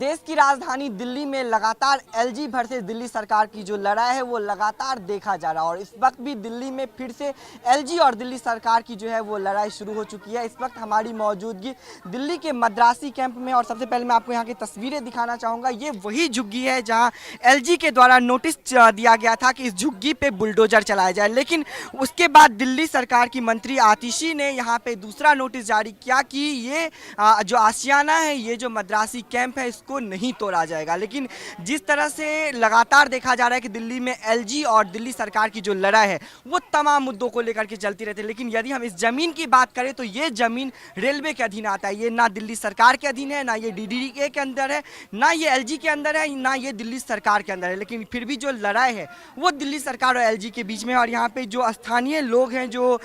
देश की राजधानी दिल्ली में लगातार एलजी वर्सेस दिल्ली सरकार की जो लड़ाई है वो लगातार देखा जा रहा है और इस वक्त भी दिल्ली में फिर से एलजी और दिल्ली सरकार की जो है वो लड़ाई शुरू हो चुकी है। इस वक्त हमारी मौजूदगी दिल्ली के मद्रासी कैंप में और सबसे पहले मैं आपको यहाँ की तस्वीरें दिखाना चाहूँगा। ये वही झुग्गी है जहाँ एलजी के द्वारा नोटिस दिया गया था कि इस झुग्गी पे बुलडोजर चलाया जाए, लेकिन उसके बाद दिल्ली सरकार की मंत्री आतिशी ने यहाँ पे दूसरा नोटिस जारी किया कि ये जो आशियाना है, ये जो मद्रासी कैंप है, को नहीं तोड़ा जाएगा। लेकिन जिस तरह से लगातार देखा जा रहा है कि दिल्ली में एलजी और दिल्ली सरकार की जो लड़ाई है वो तमाम मुद्दों को लेकर के चलती रहती है, लेकिन यदि हम इस जमीन की बात करें तो ये जमीन रेलवे के अधीन आता है। ये ना दिल्ली सरकार के अधीन है, ना ये डीडीए के अंदर है, ना ये एलजी के अंदर है, ना ये दिल्ली सरकार के अंदर है। लेकिन फिर भी जो लड़ाई है वो दिल्ली सरकार और एलजी के बीच में है। और यहाँ पे जो स्थानीय लोग हैं, जो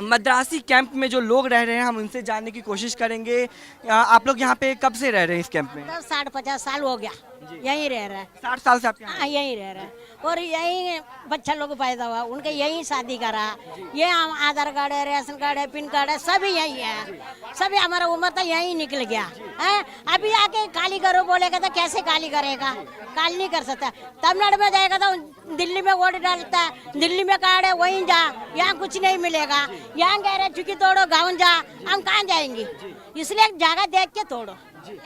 मद्रासी कैंप में जो लोग रह रहे हैं, हम उनसे जानने की कोशिश करेंगे। आप लोग यहाँ पे कब से रह रहे हैं इस कैंप में? 60-50 साल हो गया यहीं रह रहा है। 60 साल से आप यहाँ? हाँ, यहीं रह रहा है और यहीं बच्चा लोग पैदा हुआ, उनके यहीं शादी करा। ये आधार कार्ड है, राशन कार्ड है, पिन कार्ड है, सभी यहीं है। सभी हमारा उम्र तो यहीं निकल गया है। अभी आके खाली करो बोलेगा तो कैसे खाली करेगा? खाली नहीं कर सकता। तमिलनाडु में जाएगा तो दिल्ली में वोट डालता है, दिल्ली में कार्ड है वहीं जा, यहाँ कुछ नहीं मिलेगा। यहाँ कह रहे चुकी तोड़ो गाँव जा, हम कहाँ जाएंगे? इसलिए जगह देख के तोड़ो,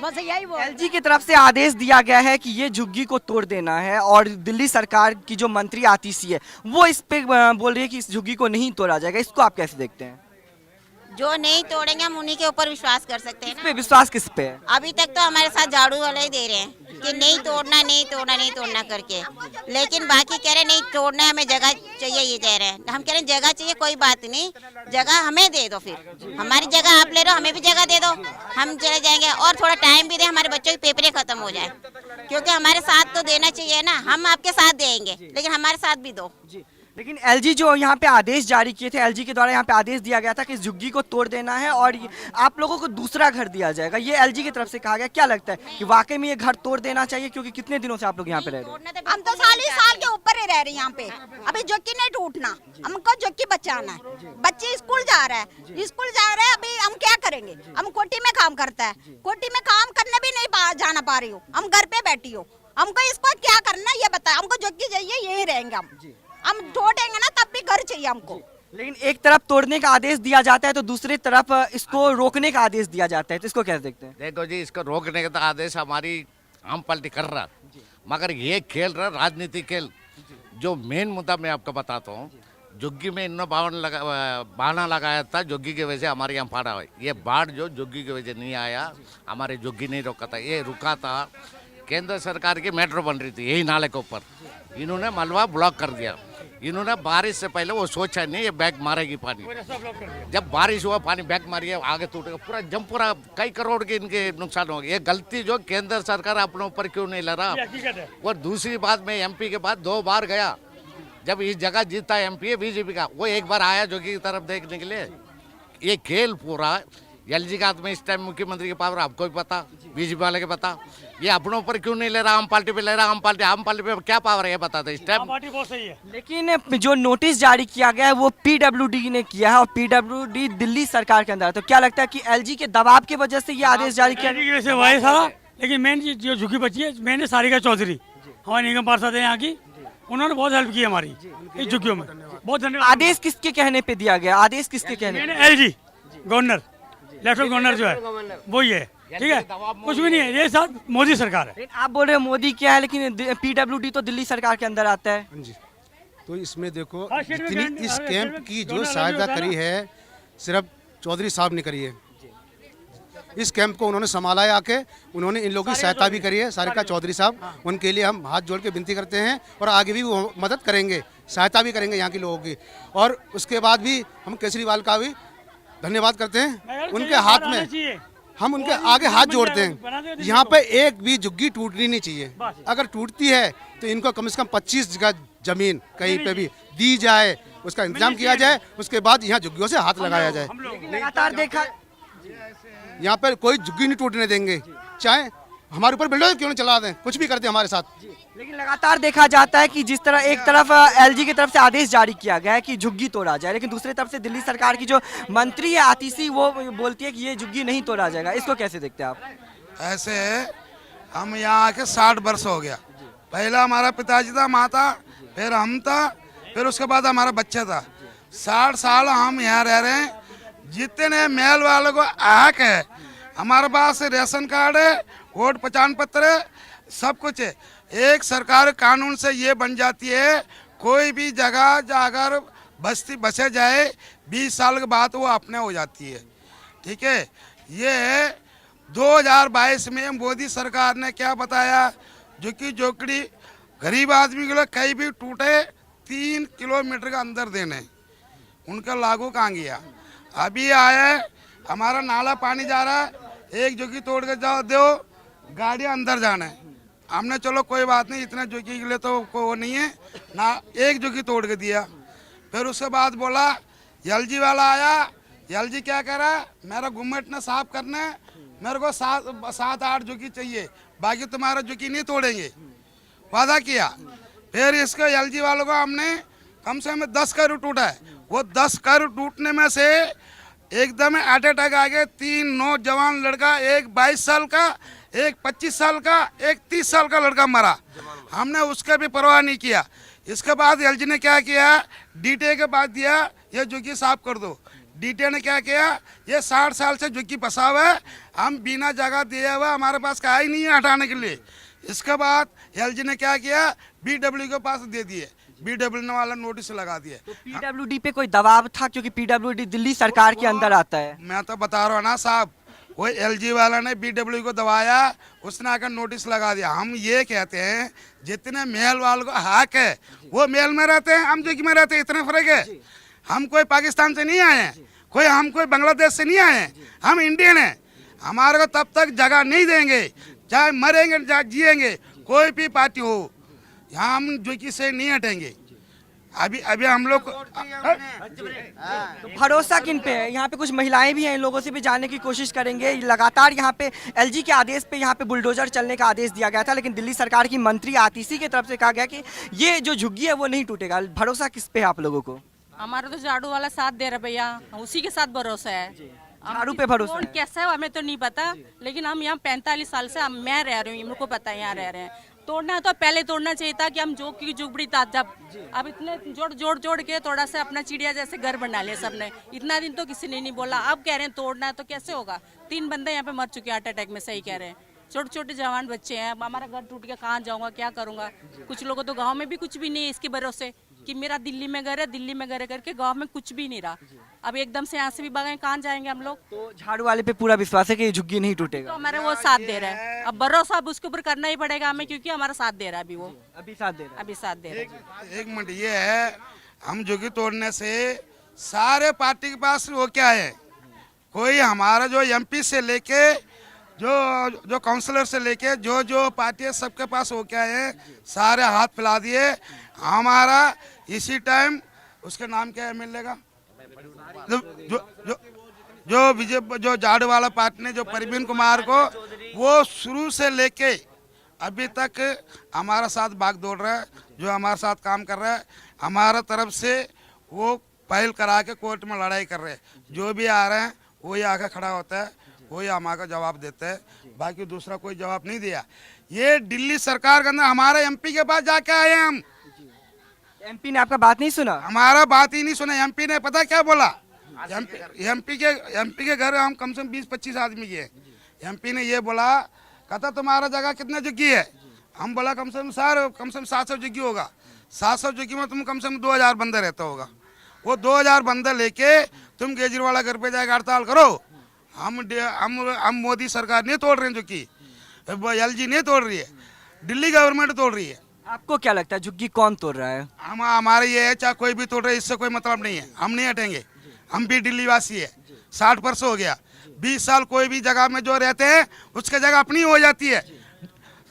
बस यही बोल। एलजी की तरफ से आदेश दिया गया है कि ये झुग्गी को तोड़ देना है और दिल्ली सरकार की जो मंत्री आतिशी है वो इस पे बोल रही है कि इस झुग्गी को नहीं तोड़ा जाएगा। इसको आप कैसे देखते हैं? जो नहीं तोड़ेंगे हम उन्हीं के ऊपर विश्वास कर सकते हैं इस ना। पे विश्वास किस पे है? अभी तक तो हमारे साथ झाड़ू वाले ही दे रहे हैं कि नहीं तोड़ना, नहीं तोड़ना, नहीं तोड़ना करके, लेकिन बाकी कह रहे नहीं तोड़ना है, हमें जगह चाहिए, ये कह रहे हैं। हम कह रहे हैं जगह चाहिए, कोई बात नहीं, जगह हमें दे दो, फिर हमारी जगह आप ले लो, हमें भी जगह दे दो, हम चले जाएंगे। और थोड़ा टाइम भी दे, हमारे बच्चों की पेपरें खत्म हो जाए, क्योंकि हमारे साथ तो देना चाहिए ना। हम आपके साथ देंगे, लेकिन हमारे साथ भी दो। लेकिन एलजी जो यहाँ पे आदेश जारी किए थे, एलजी के द्वारा यहाँ पे आदेश दिया गया था कि इस झुग्गी को तोड़ देना है और आप लोगों को दूसरा घर दिया जाएगा, ये एलजी की तरफ से कहा गया। क्या लगता है कि वाकई में ये घर तोड़ देना चाहिए? क्योंकि कितने दिनों से आप लोग यहाँ पे रह रहे हैं? हम तो साल के ऊपर ही रह रहे हैं यहाँ पे। अभी झुग्गी नहीं टूटना, हमको झुग्गी बचाना है। बच्चे स्कूल जा रहे हैं, अभी हम क्या करेंगे? हम कोठी में काम करता है, कोठी में काम करने भी नहीं जाना पा रही हूँ, हम घर पे बैठी हूँ। हमको इसको क्या करना है ये बताए। हमको झुग्गी चाहिए, यही रहेंगे हम तोड़ेंगे ना तब भी घर चाहिए हमको। लेकिन एक तरफ तोड़ने का आदेश दिया जाता है तो दूसरी तरफ इसको रोकने का आदेश दिया जाता है, तो इसको कैसे देखते हैं? देखो जी, इसको रोकने का तो आदेश हमारी आम पार्टी कर रहा, मगर ये खेल रहा राजनीति खेल। जो मेन मुद्दा मैं आपको बताता हूँ, झुग्गी में इन्होंने बहाना लगाया था, झुग्गी की वजह से हमारे यहाँ फाड़ा हुआ। ये बाढ़ जो झुग्गी की वजह नहीं आया, हमारे झुग्गी नहीं रोका था, ये रुका था। केंद्र सरकार की मेट्रो बन रही थी यही नाले के ऊपर, इन्होंने मलबा ब्लॉक कर दिया। इन्होंने बारिश से पहले वो सोचा नहीं ये बैग मारेगी पानी। जब बारिश हुआ पानी बैग मारी है, आगे टूटेगा पूरा कई करोड़ के इनके नुकसान हो गए। ये गलती जो केंद्र सरकार अपने ऊपर क्यों नहीं ले रहा। और दूसरी बात, मैं एमपी के बाद 2 बार गया, जब इस जगह जीता एमपी है बीजेपी का, वो एक बार आया जो की तरफ देखने के लिए। ये खेल पूरा एलजी का हाथ में इस टाइम मुख्यमंत्री के पावर, आपको भी पता, बीजेपी वाले के पता। ये अपनों पर क्यों नहीं ले रहा, आम पार्टी पे ले रहा। आम पार्टी पे क्या पावर है ये बता दे इस टाइम। पार्टी बहुत सही है। लेकिन जो नोटिस जारी किया गया है वो पीडब्ल्यूडी ने किया है और पीडब्ल्यूडी दिल्ली सरकार के अंदर है, तो क्या लगता है कि एलजी के दबाव की वजह से ये आदेश जारी किया गया? हुआ है सारा, लेकिन मेन जो झुकी बची है, मैंने सारिका चौधरी हमारे निगम पार्षद है यहाँ की, उन्होंने बहुत हेल्प की हमारी इस झुग्गियों में। बहुत धन्यवाद। आदेश किसके कहने पे दिया गया? आदेश किसके कहने? एलजी गवर्नर, लेफ्टिनेंट गवर्नर जो है वही है, ठीक है, कुछ भी नहीं है। ये साथ मोदी सरकार है। आप बोल रहे हैं मोदी क्या है, लेकिन पीडब्ल्यूडी तो दिल्ली सरकार के अंदर आता है। जी, तो इसमें देखो जितनी इस कैंप की जो सहायता करी है सिर्फ चौधरी साहब ने करी है। इस कैंप को उन्होंने संभाला है आके, उन्होंने इन लोगों की सहायता भी करी है, सारिका चौधरी साहब। उनके लिए हम हाथ जोड़ के विनती करते हैं और आगे भी वो मदद करेंगे, सहायता भी करेंगे यहाँ के लोगों की। और उसके बाद भी हम केजरीवाल का भी धन्यवाद करते हैं। उनके हाथ में हम उनके आगे हाथ जोड़ते हैं। यहाँ पे एक भी झुग्गी टूटनी नहीं चाहिए। अगर टूटती है तो इनको कम से कम 25 जगह जमीन कहीं पे भी दी जाए, उसका इंतजाम किया जाए, उसके बाद यहाँ झुग्गियों से हाथ लगाया जाए। लगातार देखा, यहाँ पर कोई झुग्गी नहीं टूटने देंगे, चाहे हमारे ऊपर बिल्डर क्यों नहीं चला दें, कुछ भी करते हमारे साथ। लेकिन लगातार देखा जाता है कि जिस तरह एक तरफ एलजी की तरफ से आदेश जारी किया गया है कि झुग्गी तोड़ा जाए, लेकिन दूसरी तरफ से दिल्ली सरकार की जो मंत्री है आतिशी, वो बोलती है कि ये झुग्गी नहीं तोड़ा जाएगा। इसको कैसे देखते हैं आप? ऐसे है हम यहाँ आके 60 वर्ष हो गया। पहला हमारा पिताजी था, माँ था, फिर हम था, फिर उसके बाद हमारा बच्चा था। 60 साल हम यहाँ रह रहे हैं। जितने महल वालों को हक है, हमारे पास राशन कार्ड है, वोट पहचान पत्र है, सब कुछ है। एक सरकार कानून से ये बन जाती है, कोई भी जगह जाकर बस्ती बसे जाए 20 साल के बाद वो अपने हो जाती है। ठीक है, ये है 2022 में मोदी सरकार ने क्या बताया, झुग्गी झोपड़ी गरीब आदमी के लिए कहीं भी टूटे 3 किलोमीटर के अंदर देने, उनका लागू कहाँ गया। अभी आया हमारा नाला पानी जा रहा है, एक झुग्गी तोड़ के जाओ दो, गाड़ियाँ अंदर जाना है। हमने चलो कोई बात नहीं, इतने झुग्गी के लिए तो वो नहीं है ना, एक झुग्गी तोड़ के दिया। फिर उसके बाद बोला एलजी वाला आया, एलजी क्या कह रहा है, मेरा गुम्मट ने साफ करना है, मेरे को 7-8 झुग्गी चाहिए, बाकी तुम्हारा झुग्गी नहीं तोड़ेंगे, वादा किया। फिर इसको एलजी वालों को हमने कम से कम 10 करोड़ टूटा है। वो 10 करोड़ टूटने में से एकदम हार्ट अटैक आ गए। 3 नौजवान लड़का, एक 22 साल का, एक 25 साल का, एक 30 साल का लड़का मरा। हमने उसका भी परवाह नहीं किया। इसके बाद एलजी ने क्या किया, डीटीए के बाद दिया ये झुग्गी साफ कर दो। डीटीए ने क्या किया, ये 60 साल से झुग्गी फंसा हुआ है, हम बिना जगह दिए हुआ, हमारे पास कहा ही नहीं है हटाने के लिए। इसके बाद एलजी ने क्या किया, बीडब्ल्यू के पास दे दिए, बीडब्ल्यू वाला नोटिस लगा दिया। तो पीडब्ल्यूडी पे कोई दबाव था, क्योंकि पीडब्ल्यूडी दिल्ली सरकार के अंदर आता है। मैं तो बता रहा हूँ ना साहब, वो एलजी वाला ने बीडब्ल्यू को दबाया, उसने आकर नोटिस लगा दिया। हम ये कहते हैं जितने महल वालों को हक है वो महल में रहते हैं, हम झुग्गी में रहते हैं, इतना फर्क है। हम कोई पाकिस्तान से नहीं आए हैं, हम कोई बांग्लादेश से नहीं आए हैं, हम इंडियन हैं। हमारे को तब तक जगह नहीं देंगे, चाहे मरेंगे चाहे जिएंगे, कोई भी पार्टी हो, यहाँ हम झुग्गी से नहीं हटेंगे। अभी हम लोग तो भरोसा किन पे है? यहाँ पे कुछ महिलाएं भी हैं, इन लोगों से भी जानने की कोशिश करेंगे। लगातार यहाँ पे एलजी के आदेश पे यहाँ पे बुलडोजर चलने का आदेश दिया गया था, लेकिन दिल्ली सरकार की मंत्री आतिशी की तरफ से कहा गया कि ये जो झुग्गी है वो नहीं टूटेगा। भरोसा किस पे है आप लोगों को? हमारा तो झाड़ू वाला साथ दे रहा भैया, उसी के साथ भरोसा है। झाड़ू पे भरोसा कौन है? कैसा है हमें तो नहीं पता, लेकिन हम यहाँ 45 साल से मैं रह रही हूँ, मेरे को पता है यहाँ रह रहे हैं। तोड़ना तो पहले तोड़ना चाहिए था कि हम जो की झुगड़ी था, जब अब इतने जोड़ के थोड़ा सा अपना चिड़िया जैसे घर बना लिया सबने। इतना दिन तो किसी ने नहीं बोला, अब कह रहे हैं तोड़ना है तो कैसे होगा। 3 बंदे यहाँ पे मर चुके हैं हार्ट अटैक में, सही कह रहे हैं। छोटे छोटे जवान बच्चे हैं, हमारा घर टूट गया, कहाँ जाऊंगा, क्या करूंगा। कुछ लोगों तो गाँव में भी कुछ भी नहीं है इसके भरोसे कि मेरा दिल्ली में घर है, दिल्ली में घर है करके गाँव में कुछ भी नहीं रहा। अब एकदम से यहाँ से भी भागे, कहाँ जाएंगे हम लोग। तो झाड़ू वाले पे पूरा विश्वास है कि ये झुग्गी नहीं टूटेगा? तो हमारे वो साथ दे रहा है, अब भरोसा अब उसके ऊपर करना ही पड़ेगा हमें, क्योंकि हमारा साथ दे रहा है अभी, वो अभी साथ दे रहा है। अभी साथ दे रहा है। एक मिनट, ये है हम झुग्गी तोड़ने से सारे पार्टी के पास वो क्या है, कोई हमारा जो एमपी से लेके जो काउंसलर से लेके जो पार्टी है, सबके पास वो क्या है, सारे हाथ फैला दिए। हमारा इसी टाइम उसके नाम क्या है एमएलए का, जो झाड़ू वाला पार्टी ने, जो परवीन कुमार को, वो शुरू से लेके अभी तक हमारा साथ भाग दौड़ रहा है, जो हमारे साथ काम कर रहा है। हमारा तरफ से वो पहल करा के कोर्ट में लड़ाई कर रहे हैं। जो भी आ रहे हैं वही आके खड़ा होता है, वही हमारा जवाब देता है, बाकी दूसरा कोई जवाब नहीं दिया। ये दिल्ली सरकार के अंदर हमारे एमपी के पास जाके आए हैं हम। एमपी ने आपका बात नहीं सुना? हमारा बात ही नहीं सुना। एमपी ने पता क्या बोला, एमपी के घर हम कम से कम 20-25 आदमी के। एमपी ने ये बोला, कहता तुम्हारा जगह कितना झुग्गी है? हम बोला कम से कम 700 झुग्गी होगा। 700 झुग्गी में तुम कम से कम 2000 बंदा रहता होगा। वो 2000 बंदा लेके तुम केजरीवाल घर पे जाकर हड़ताल करो। हम मोदी सरकार नहीं तोड़ रहे हैं झुग्गी, एलजी नहीं तोड़ रही है, दिल्ली गवर्नमेंट तोड़ रही है। आपको क्या लगता है झुग्गी कौन तोड़ रहा है? हमारे ये है, चाहे कोई भी तोड़ रहे, इससे कोई मतलब नहीं है, हम नहीं हटेंगे। हम भी दिल्ली वासी है, 60 वर्ष हो गया। 20 साल कोई भी जगह में जो रहते हैं उसके जगह अपनी हो जाती है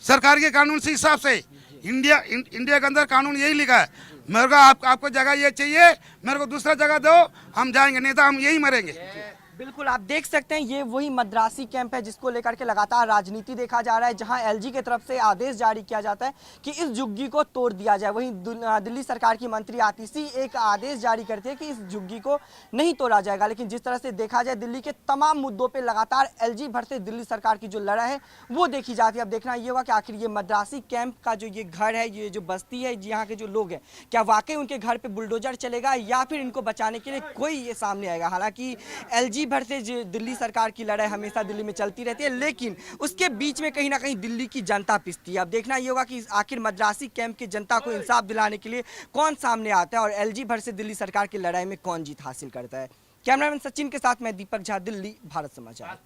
सरकार के कानून से हिसाब से। इंडिया के अंदर कानून यही लिखा है, मेरे को आपको जगह ये चाहिए, मेरे को दूसरा जगह दो, हम जाएंगे, नहीं तो हम यही मरेंगे। बिल्कुल आप देख सकते हैं ये वही मद्रासी कैंप है जिसको लेकर के लगातार राजनीति देखा जा रहा है, जहां एलजी की तरफ से आदेश जारी किया जाता है कि इस झुग्गी को तोड़ दिया जाए। वहीं दिल्ली सरकार की मंत्री आतिशी एक आदेश जारी करती है कि इस झुग्गी को नहीं तोड़ा जाएगा। लेकिन जिस तरह से देखा जाए दिल्ली के तमाम मुद्दों पर लगातार एलजी वर्सेस दिल्ली सरकार की जो लड़ाई है वो देखी जाती है। अब देखना ये होगा कि आखिर ये मद्रासी कैंप का जो ये घर है, ये जो बस्ती है, यहाँ के जो लोग हैं, क्या वाकई उनके घर पे बुलडोजर चलेगा या फिर इनको बचाने के लिए कोई ये सामने आएगा। हालांकि एलजी वर्सेस दिल्ली सरकार की लड़ाई हमेशा दिल्ली में चलती रहती है, लेकिन उसके बीच में कहीं ना कहीं दिल्ली की जनता पिसती है। अब देखना ये होगा कि आखिर मद्रासी कैंप की जनता को इंसाफ दिलाने के लिए कौन सामने आता है और एलजी वर्सेस दिल्ली सरकार की लड़ाई में कौन जीत हासिल करता है। कैमरामैन सचिन के साथ मैं दीपक झा, दिल्ली, भारत समाचार।